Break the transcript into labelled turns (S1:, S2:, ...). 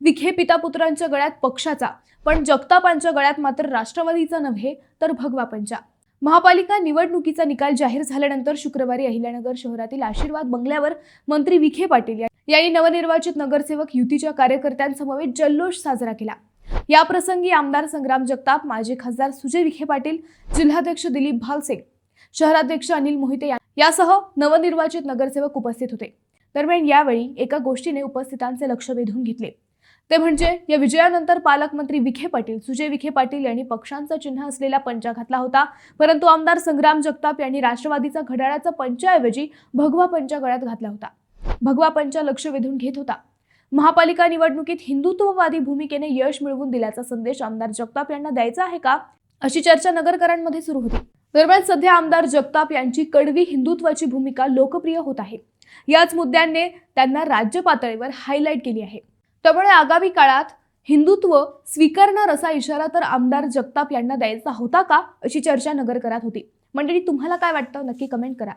S1: विखे पितापुत्रांच्या गळ्यात पक्षाचा, पण जगतापांच्या गळ्यात मात्र राष्ट्रवादीचा नव्हे तर भगवा पंजा। महापालिका निवडणुकीचा निकाल जाहीर झाल्यानंतर शुक्रवारी अहिल्यानगर शहरातील आशीर्वाद बंगल्यावर मंत्री विखे पाटील यांनी नवनिर्वाचित नगरसेवक युतीच्या कार्यकर्त्यांसमवेत जल्लोष साजरा केला। या प्रसंगी आमदार संग्राम जगताप, माजी खासदार सुजय विखे पाटील, जिल्हाध्यक्ष दिलीप भालसे, शहराध्यक्ष अनिल मोहिते यासह नवनिर्वाचित नगरसेवक उपस्थित होते। दरम्यान यावेळी एका गोष्टीने उपस्थितांचे लक्ष वेधून घेतले, ते म्हणजे या विजयानंतर पालकमंत्री विखे पाटील, सुजय विखे पाटील यांनी पक्षांचं चिन्ह असलेला पंजा घातला होता, परंतु आमदार संग्राम जगताप यांनी राष्ट्रवादीचा घड्याळाचा पंजाऐवजी भगवा पंजा गळ्यात घातला होता। भगवा पंजा लक्ष वेधून घेत होता। महापालिका निवडणुकीत हिंदुत्ववादी भूमिकेने यश मिळवून दिल्याचा संदेश आमदार जगताप यांना द्यायचा आहे का, अशी चर्चा नगरकरांमध्ये सुरू होती। दरम्यान सध्या आमदार जगताप यांची कडवी हिंदुत्वाची भूमिका लोकप्रिय होत आहे। याच मुद्द्याने त्यांना राज्य पातळीवर हायलाइट केली आहे। त्यामुळे आगामी काळात हिंदुत्व स्वीकारणार असा इशारा तर आमदार जगताप यांना द्यायचा होता का, अशी चर्चा नगरकरात होती। मंडळी, तुम्हाला काय वाटतं नक्की कमेंट करा।